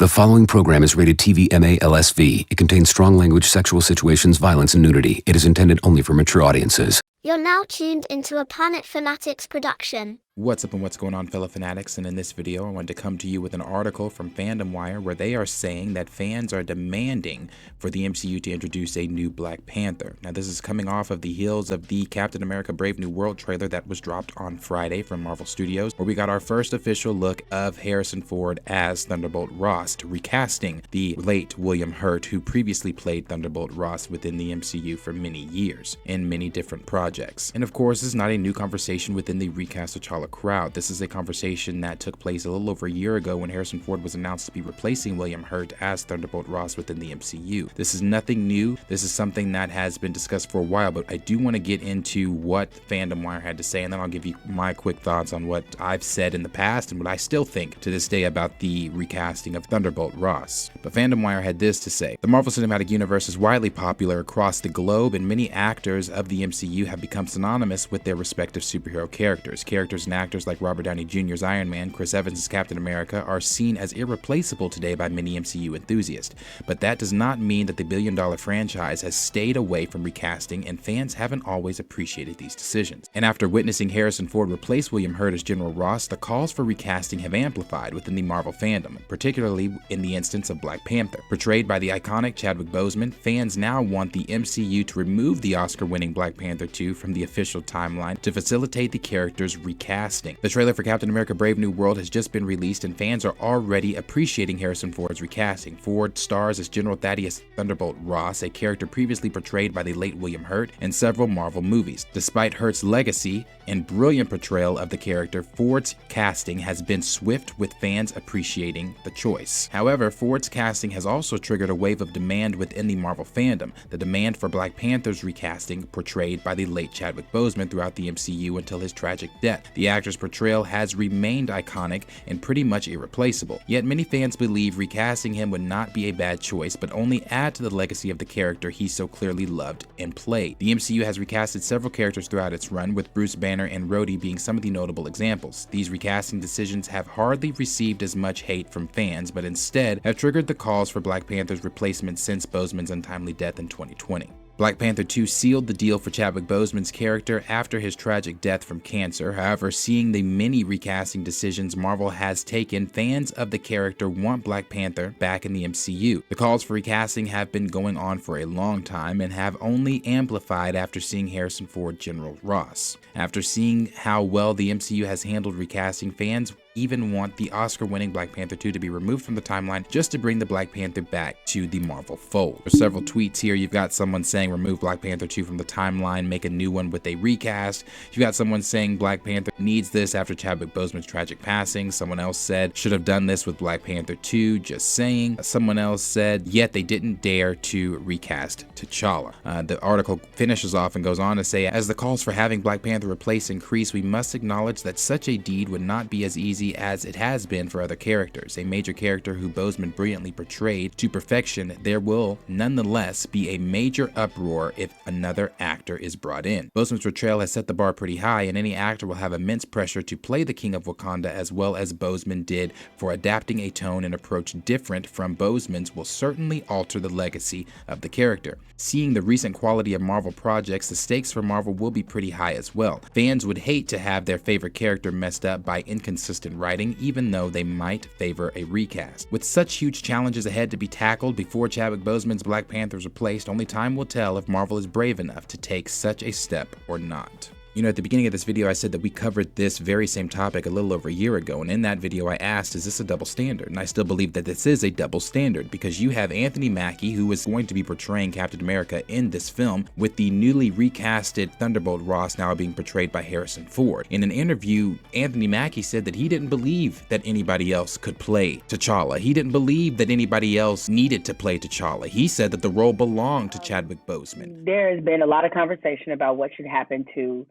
The following program is rated TV MA-LSV. It contains strong language, sexual situations, violence, and nudity. It is intended only for mature audiences. You're now tuned into a Planet Fanatics production. What's up and what's going on, fellow fanatics? And in this video, I wanted to come to you with an article from Fandom Wire where they are saying that fans are demanding for the MCU to introduce a new Black Panther. Now, this is coming off of the heels of the Captain America Brave New World trailer that was dropped on Friday from Marvel Studios, where we got our first official look of Harrison Ford as Thunderbolt Ross, recasting the late William Hurt, who previously played Thunderbolt Ross within the MCU for many years in many different projects. And of course, this is not a new conversation within the recast T'Challa crowd. This is a conversation that took place a little over a year ago when Harrison Ford was announced to be replacing William Hurt as Thunderbolt Ross within the MCU. This is nothing new. This is something that has been discussed for a while, but I do want to get into what Fandom Wire had to say, and then I'll give you my quick thoughts on what I've said in the past and what I still think to this day about the recasting of Thunderbolt Ross. But Fandom Wire had this to say: the Marvel Cinematic Universe is widely popular across the globe, and many actors of the MCU have become synonymous with their respective superhero characters. Characters and actors like Robert Downey Jr.'s Iron Man, Chris Evans' Captain America are seen as irreplaceable today by many MCU enthusiasts. But that does not mean that the billion-dollar franchise has stayed away from recasting, and fans haven't always appreciated these decisions. And after witnessing Harrison Ford replace William Hurt as General Ross, the calls for recasting have amplified within the Marvel fandom, particularly in the instance of Black Panther. Portrayed by the iconic Chadwick Boseman, fans now want the MCU to remove the Oscar-winning Black Panther 2 from the official timeline to facilitate the character's recasting. The trailer for Captain America Brave New World has just been released, and fans are already appreciating Harrison Ford's recasting. Ford stars as General Thaddeus Thunderbolt Ross, a character previously portrayed by the late William Hurt in several Marvel movies. Despite Hurt's legacy and brilliant portrayal of the character, Ford's casting has been swift, with fans appreciating the choice. However, Ford's casting has also triggered a wave of demand within the Marvel fandom. The demand for Black Panther's recasting, portrayed by the late Chadwick Boseman throughout the MCU until his tragic death. The actor's portrayal has remained iconic and pretty much irreplaceable. Yet many fans believe recasting him would not be a bad choice, but only add to the legacy of the character he so clearly loved and played. The MCU has recasted several characters throughout its run, with Bruce Banner and Rhodey being some of the notable examples. These recasting decisions have hardly received as much hate from fans, but instead have triggered the calls for Black Panther's replacement since Boseman's untimely death in 2020. Black Panther 2 sealed the deal for Chadwick Boseman's character after his tragic death from cancer. However, seeing the many recasting decisions Marvel has taken, fans of the character want Black Panther back in the MCU. The calls for recasting have been going on for a long time and have only amplified after seeing Harrison Ford General Ross. After seeing how well the MCU has handled recasting, fans even want the Oscar-winning Black Panther 2 to be removed from the timeline just to bring the Black Panther back to the Marvel fold. There's several tweets here. You've got someone saying remove Black Panther 2 from the timeline, make a new one with a recast. You've got someone saying Black Panther needs this after Chadwick Boseman's tragic passing. Someone else said should have done this with Black Panther 2, just saying. Someone else said yet they didn't dare to recast T'Challa. The article finishes off and goes on to say, as the calls for having Black Panther replace increase, we must acknowledge that such a deed would not be as easy as it has been for other characters. A major character who Boseman brilliantly portrayed to perfection, there will nonetheless be a major uproar if another actor is brought in. Boseman's portrayal has set the bar pretty high, and any actor will have immense pressure to play the King of Wakanda as well as Boseman did. For adapting a tone and approach different from Boseman's will certainly alter the legacy of the character. Seeing the recent quality of Marvel projects, the stakes for Marvel will be pretty high as well. Fans would hate to have their favorite character messed up by inconsistent writing, even though they might favor a recast. With such huge challenges ahead to be tackled before Chadwick Boseman's Black Panther is replaced, only time will tell if Marvel is brave enough to take such a step or not. You know, at the beginning of this video, I said that we covered this very same topic a little over a year ago, and in that video I asked, is this a double standard? And I still believe that this is a double standard, because you have Anthony Mackie, who is going to be portraying Captain America in this film, with the newly recasted Thunderbolt Ross now being portrayed by Harrison Ford. In an interview, Anthony Mackie said that he didn't believe that anybody else could play T'Challa. He didn't believe that anybody else needed to play T'Challa. He said that the role belonged to Chadwick Boseman. There has been a lot of conversation about what should happen to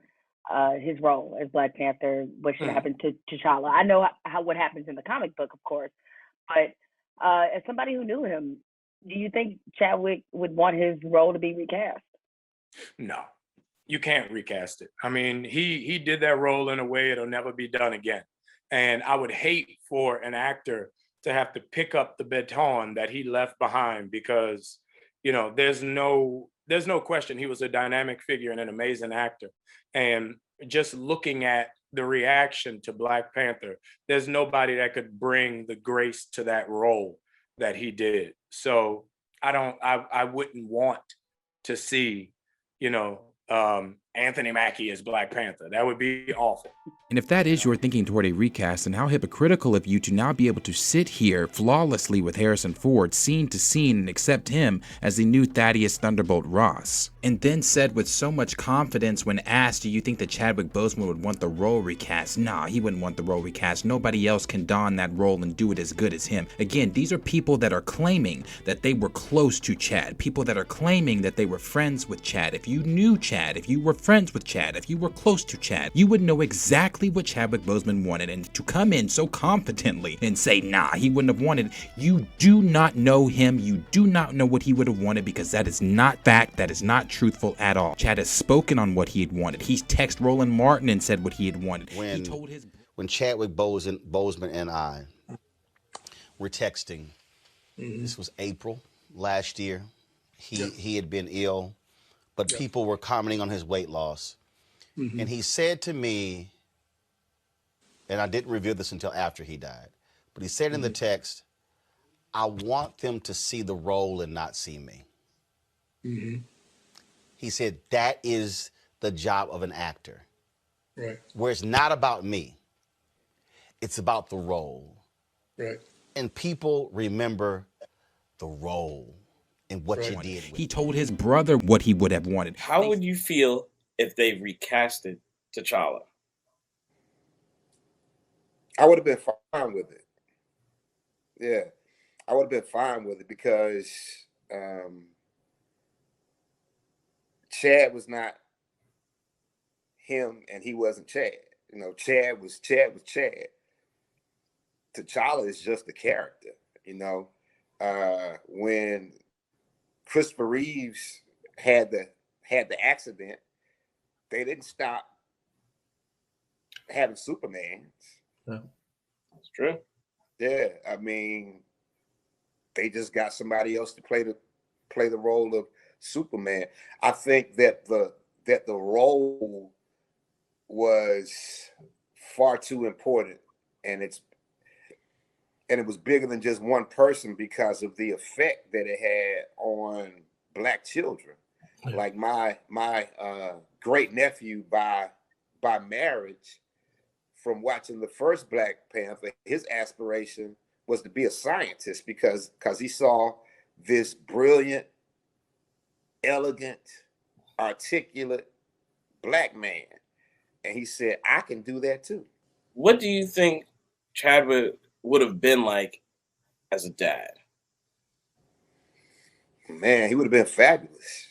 his role as Black Panther, what should happen to T'Challa. I know what happens in the comic book, of course, but as somebody who knew him, do you think Chadwick would want his role to be recast? No, you can't recast it. I mean, he did that role in a way it'll never be done again. And I would hate for an actor to have to pick up the baton that he left behind, because there's no question he was a dynamic figure and an amazing actor. And just looking at the reaction to Black Panther, there's nobody that could bring the grace to that role that he did. So I wouldn't want to see, Anthony Mackie as Black Panther. That would be awful. And if that is your thinking toward a recast, then how hypocritical of you to now be able to sit here flawlessly with Harrison Ford, scene to scene, and accept him as the new Thaddeus Thunderbolt Ross. And then said with so much confidence when asked, do you think that Chadwick Boseman would want the role recast? Nah, he wouldn't want the role recast. Nobody else can don that role and do it as good as him. Again, these are people that are claiming that they were close to Chad. People that are claiming that they were friends with Chad. If you knew Chad, if you were friends with Chad, if you were close to Chad, you would know exactly what Chadwick Boseman wanted. And to come in so confidently and say, nah, he wouldn't have wanted, you do not know him. You do not know what he would have wanted, because that is not fact. That is not truthful at all. Chad has spoken on what he had wanted. He's texted Roland Martin and said what he had wanted. When Chadwick Boseman and I were texting, this was April last year. He had been ill, but people were commenting on his weight loss. And he said to me, and I didn't reveal this until after he died, but he said in the text, I want them to see the role and not see me. He said, that is the job of an actor. Right. Where it's not about me. It's about the role. Right. And people remember the role and what you did with He told his brother what he would have wanted. How would you feel if they recasted T'Challa? I would have been fine with it. Yeah, I would have been fine with it, because Chad was not him and he wasn't Chad. Chad was Chad. T'Challa is just a character. When Christopher Reeves had the accident, they didn't stop having Supermans. That's true. Yeah, I mean, they just got somebody else to play the role of Superman. I think that the role was far too important, and it was bigger than just one person because of the effect that it had on Black children. Like my great nephew by marriage, from watching the first Black Panther, his aspiration was to be a scientist because he saw this brilliant, elegant, articulate Black man. And he said, I can do that too. What do you think Chadwick would have been like as a dad? Man, he would have been fabulous.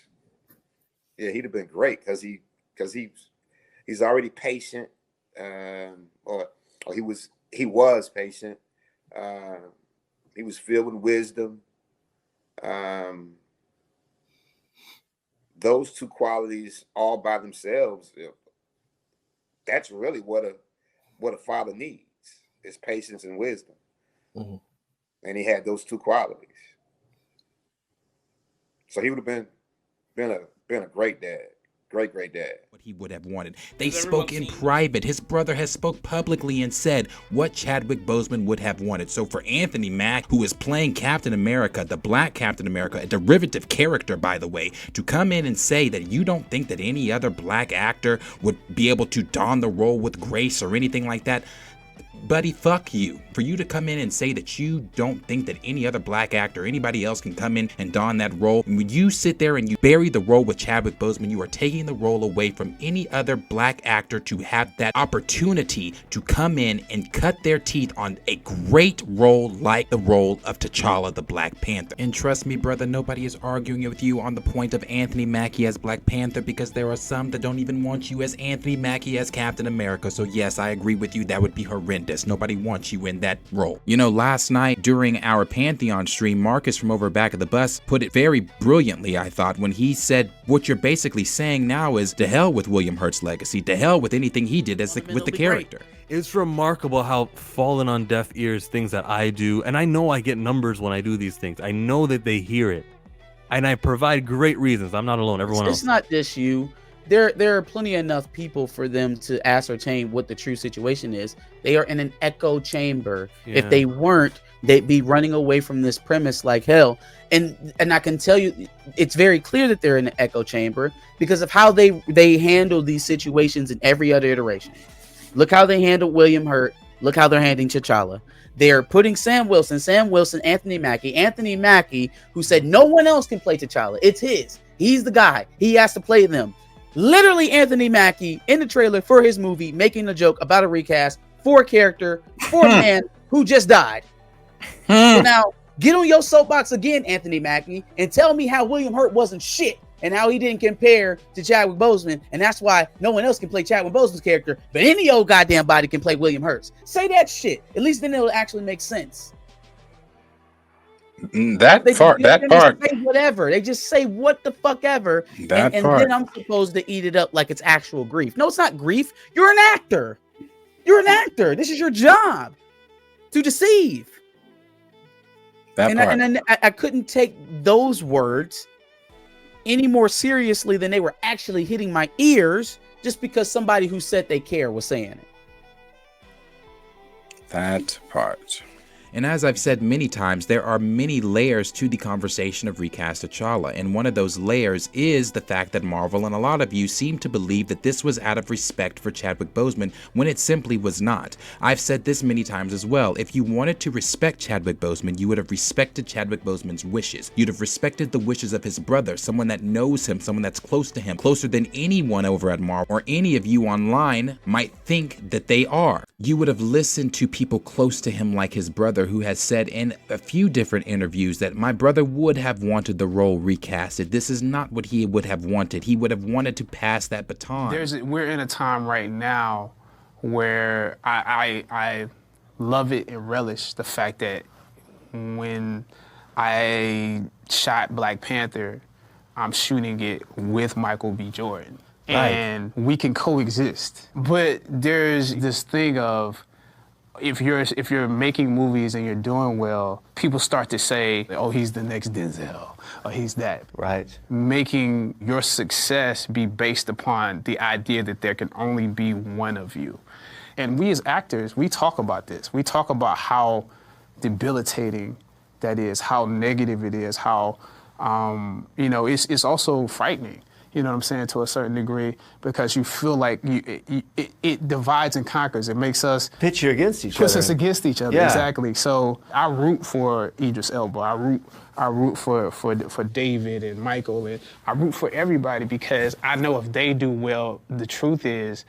Yeah, he'd have been great because he's already patient. Or he was patient. He was filled with wisdom. Those two qualities all by themselves, that's really what a father needs, is patience and wisdom. And he had those two qualities. So he would have been a great dad. Great dad. What he would have wanted. They spoke in private. His brother has spoke publicly and said what Chadwick Boseman would have wanted. So for Anthony Mack, who is playing Captain America, the Black Captain America, a derivative character, by the way, to come in and say that you don't think that any other Black actor would be able to don the role with grace or anything like that, buddy, fuck you. For you to come in and say that you don't think that any other Black actor or anybody else can come in and don that role, and when you sit there and you bury the role with Chadwick Boseman, you are taking the role away from any other Black actor to have that opportunity to come in and cut their teeth on a great role like the role of T'Challa, the Black Panther. And trust me, brother, nobody is arguing with you on the point of Anthony Mackie as Black Panther, because there are some that don't even want you as Anthony Mackie as Captain America. So yes, I agree with you. That would be horrendous. Nobody wants you in that role. Last night during our Pantheon stream, Marcus from over back of the bus put it very brilliantly, I thought, when he said what you're basically saying now is to hell with William Hurt's legacy, to hell with anything he did with the character. It's remarkable how fallen on deaf ears things that I do, and I know I get numbers when I do these things. I know that they hear it, and I provide great reasons. I'm not alone. Everyone else. It's not just you. There are plenty enough people for them to ascertain what the true situation is. They are in an echo chamber. Yeah. If they weren't, they'd be running away from this premise like hell. And I can tell you, it's very clear that they're in an echo chamber because of how they handle these situations in every other iteration. Look how they handled William Hurt. Look how they're handling T'Challa. They're putting Sam Wilson, Anthony Mackie, who said no one else can play T'Challa. It's his. He's the guy. He has to play them. Literally, Anthony Mackie in the trailer for his movie making a joke about a recast for a character, for a man who just died. So now, get on your soapbox again, Anthony Mackie, and tell me how William Hurt wasn't shit and how he didn't compare to Chadwick Boseman, and that's why no one else can play Chadwick Boseman's character, but any old goddamn body can play William Hurt's. Say that shit. At least then it'll actually make sense. That part. Say whatever. They just say what the fuck ever, and then I'm supposed to eat it up like it's actual grief. No, it's not grief. You're an actor. You're an actor. This is your job to deceive. And I couldn't take those words any more seriously than they were actually hitting my ears just because somebody who said they care was saying it. That part. And as I've said many times, there are many layers to the conversation of Recast T'Challa, and one of those layers is the fact that Marvel and a lot of you seem to believe that this was out of respect for Chadwick Boseman when it simply was not. I've said this many times as well. If you wanted to respect Chadwick Boseman, you would have respected Chadwick Boseman's wishes. You'd have respected the wishes of his brother, someone that knows him, someone that's close to him, closer than anyone over at Marvel or any of you online might think that they are. You would have listened to people close to him like his brother, who has said in a few different interviews that my brother would have wanted the role recasted. This is not what he would have wanted. He would have wanted to pass that baton. We're in a time right now where I love it and relish the fact that when I shot Black Panther, I'm shooting it with Michael B. Jordan. And we can coexist. But there's this thing of if you're making movies and you're doing well, people start to say, oh, he's the next Denzel, or he's that. Right. Making your success be based upon the idea that there can only be one of you. And we as actors, we talk about this. We talk about how debilitating that is, how negative it is, how, it's also frightening. You know what I'm saying, to a certain degree, because you feel like it divides and conquers. It makes us pit you against each other. Puts us against each other, exactly. So I root for Idris Elba. I root for David and Michael, and I root for everybody because I know if they do well, the truth is,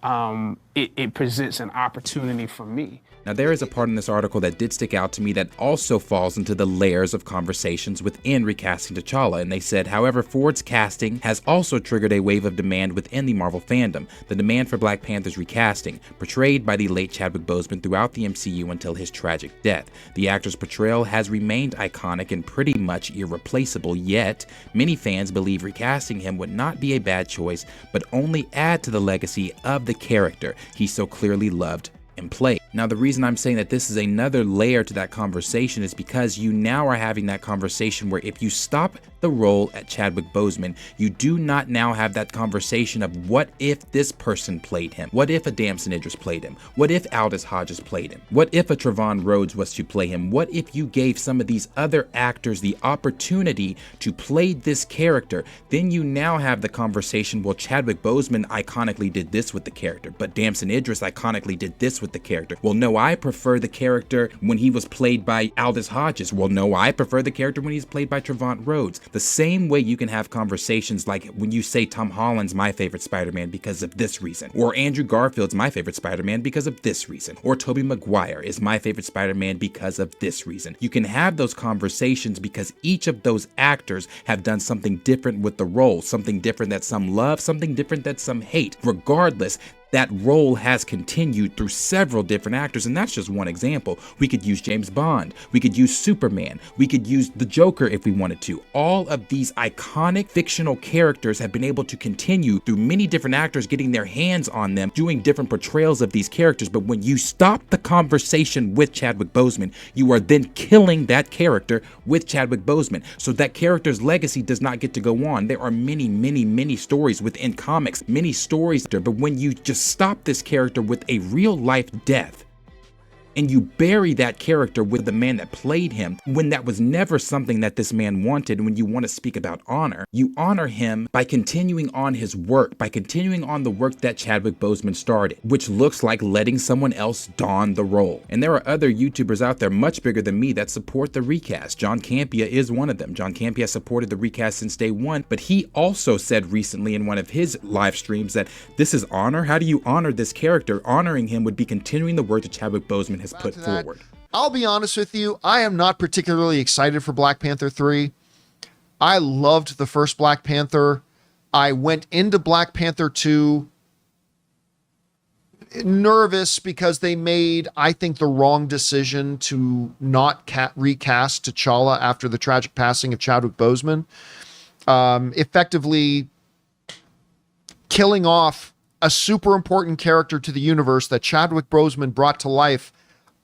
it presents an opportunity for me. Now, there is a part in this article that did stick out to me that also falls into the layers of conversations within recasting T'Challa, and they said, however, Ford's casting has also triggered a wave of demand within the Marvel fandom. The demand for Black Panther's recasting, portrayed by the late Chadwick Boseman throughout the MCU until his tragic death. The actor's portrayal has remained iconic and pretty much irreplaceable, yet many fans believe recasting him would not be a bad choice, but only add to the legacy of the character he so clearly loved and play. Now, the reason I'm saying that this is another layer to that conversation is because you now are having that conversation where if you stop the role at Chadwick Boseman, you do not now have that conversation of what if this person played him? What if a Damson Idris played him? What if Aldis Hodges played him? What if a Trevon Rhodes was to play him? What if you gave some of these other actors the opportunity to play this character? Then you now have the conversation, well, Chadwick Boseman iconically did this with the character, but Damson Idris iconically did this with the character. Well, no, I prefer the character when he was played by Aldis Hodges. Well, no, I prefer the character when he's played by Trevon Rhodes. The same way you can have conversations like when you say Tom Holland's my favorite Spider-Man because of this reason, or Andrew Garfield's my favorite Spider-Man because of this reason, or Tobey Maguire is my favorite Spider-Man because of this reason. You can have those conversations because each of those actors have done something different with the role, something different that some love, something different that some hate. Regardless, that role has continued through several different actors, and that's just one example. We could use James Bond, we could use Superman, we could use the Joker if we wanted to. All of these iconic fictional characters have been able to continue through many different actors getting their hands on them, doing different portrayals of these characters. But when you stop the conversation with Chadwick Boseman, you are then killing that character with Chadwick Boseman. So that character's legacy does not get to go on. There are many, many, many stories within comics, many stories there, but when you just stop this character with a real life death, and you bury that character with the man that played him, when that was never something that this man wanted. When you want to speak about honor, you honor him by continuing on his work, by continuing on the work that Chadwick Boseman started, which looks like letting someone else don the role. And there are other YouTubers out there much bigger than me that support the recast. John Campea is one of them. John Campea supported the recast since day one, but he also said recently in one of his live streams that this is honor. How do you honor this character? Honoring him would be continuing the work that Chadwick Boseman has put forward. I'll be honest with you, I am not particularly excited for Black Panther 3. I loved the first Black Panther. I went into Black Panther 2 nervous because they made, I think, the wrong decision to not recast T'Challa after the tragic passing of Chadwick Boseman. Effectively killing off a super important character to the universe that Chadwick Boseman brought to life.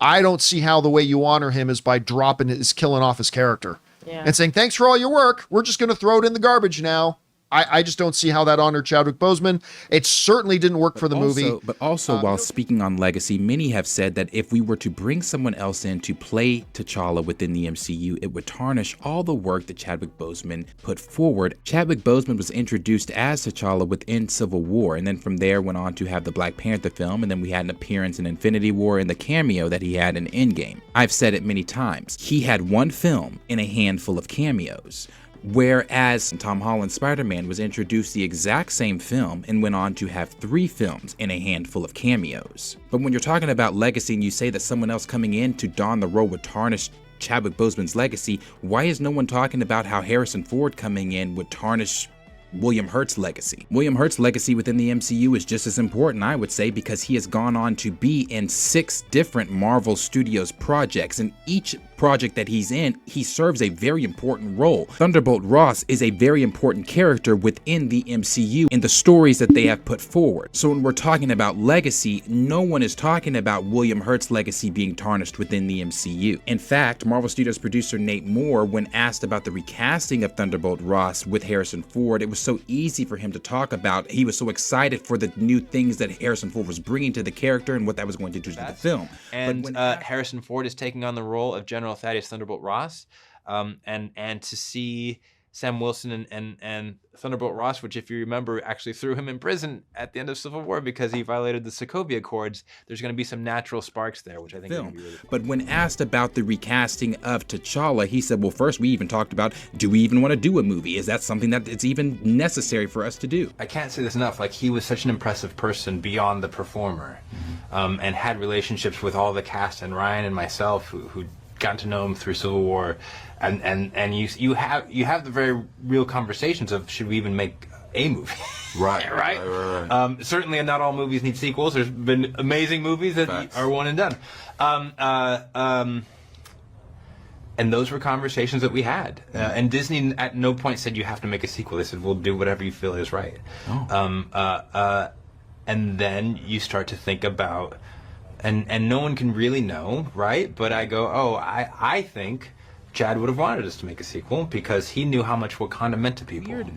I don't see how the way you honor him is by killing off his character and saying, thanks for all your work. We're just going to throw it in the garbage now. I just don't see how that honored Chadwick Boseman. It certainly didn't work for the movie. But also, while speaking on legacy, many have said that if we were to bring someone else in to play T'Challa within the MCU, it would tarnish all the work that Chadwick Boseman put forward. Chadwick Boseman was introduced as T'Challa within Civil War, and then from there went on to have the Black Panther film, and then we had an appearance in Infinity War and the cameo that he had in Endgame. I've said it many times. He had one film in a handful of cameos. Whereas Tom Holland's Spider-Man was introduced the exact same film and went on to have 3 films in a handful of cameos. But when you're talking about legacy and you say that someone else coming in to don the role would tarnish Chadwick Boseman's legacy, why is no one talking about how Harrison Ford coming in would tarnish William Hurt's legacy? William Hurt's legacy within the MCU is just as important, I would say, because he has gone on to be in 6 different Marvel Studios projects, and each project that he's in, he serves a very important role. Thunderbolt Ross is a very important character within the MCU in the stories that they have put forward. So when we're talking about legacy, no one is talking about William Hurt's legacy being tarnished within the MCU. In fact, Marvel Studios producer Nate Moore, when asked about the recasting of Thunderbolt Ross with Harrison Ford, it was so easy for him to talk about. He was so excited for the new things that Harrison Ford was bringing to the character and what that was going to do to the film. And Harrison Ford is taking on the role of General Thaddeus Thunderbolt Ross, and to see Sam Wilson and Thunderbolt Ross, which, if you remember, actually threw him in prison at the end of Civil War because he violated the Sokovia Accords. There's going to be some natural sparks there, which I think is going to be really cool. But when asked about the recasting of T'Challa, he said, well, first we even talked about, do we even want to do a movie? Is that something that it's even necessary for us to do? I can't say this enough. Like, he was such an impressive person beyond the performer, and had relationships with all the cast and Ryan and myself who got to know him through Civil War, and you have the very real conversations of, should we even make a movie? Right. Certainly, not all movies need sequels. There's been amazing movies that are one and done. And those were conversations that we had. And Disney at no point said you have to make a sequel. They said, we'll do whatever you feel is right. And then you start to think about, and no one can really know, right? But I go, I think Chad would have wanted us to make a sequel because he knew how much Wakanda meant to people. Weird.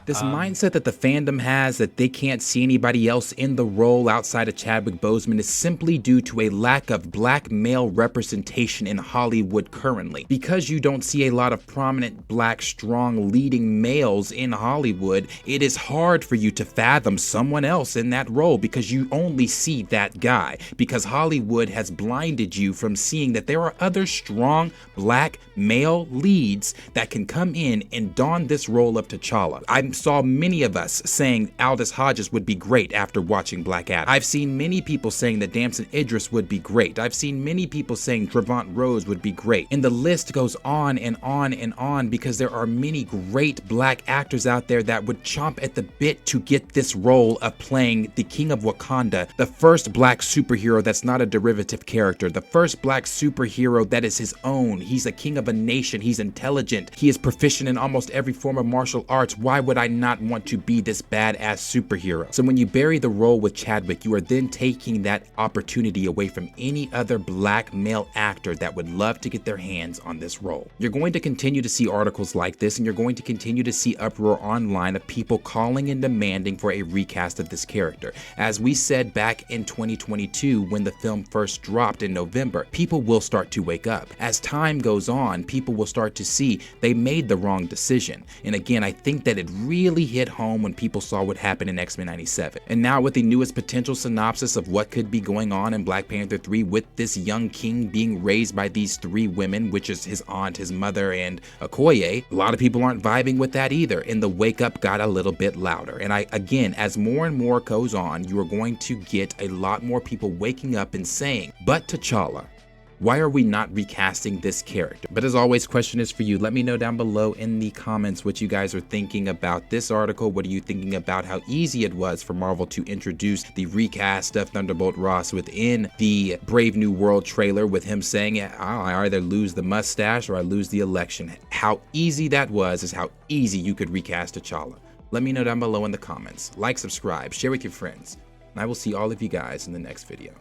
This mindset that the fandom has that they can't see anybody else in the role outside of Chadwick Boseman is simply due to a lack of black male representation in Hollywood currently. Because you don't see a lot of prominent black, strong, leading males in Hollywood, it is hard for you to fathom someone else in that role because you only see that guy. Because Hollywood has blinded you from seeing that there are other strong black male leads that can come in and don this role of T'Challa. I'm saw many of us saying Aldous Hodges would be great after watching Black Adam. I've seen many people saying that Damson Idris would be great. I've seen many people saying Trevant Rose would be great. And the list goes on and on and on, because there are many great black actors out there that would chomp at the bit to get this role of playing the King of Wakanda, the first black superhero that's not a derivative character, the first black superhero that is his own. He's a king of a nation. He's intelligent. He is proficient in almost every form of martial arts. Why would I not want to be this badass superhero? So when you bury the role with Chadwick, you are then taking that opportunity away from any other black male actor that would love to get their hands on this role. You're going to continue to see articles like this, and you're going to continue to see uproar online of people calling and demanding for a recast of this character. As we said back in 2022 when the film first dropped in November, people will start to wake up. As time goes on, people will start to see they made the wrong decision. And again, I think that it really hit home when people saw what happened in X-Men 97. And now with the newest potential synopsis of what could be going on in Black Panther 3, with this young king being raised by these three women, which is his aunt, his mother, and Okoye, a lot of people aren't vibing with that either, and the wake up got a little bit louder. And again, as more and more goes on, you are going to get a lot more people waking up and saying, but T'Challa, why are we not recasting this character? But as always, question is for you. Let me know down below in the comments what you guys are thinking about this article. What are you thinking about how easy it was for Marvel to introduce the recast of Thunderbolt Ross within the Brave New World trailer, with him saying, I either lose the mustache or I lose the election. How easy that was is how easy you could recast T'Challa. Let me know down below in the comments. Like, subscribe, share with your friends, and I will see all of you guys in the next video.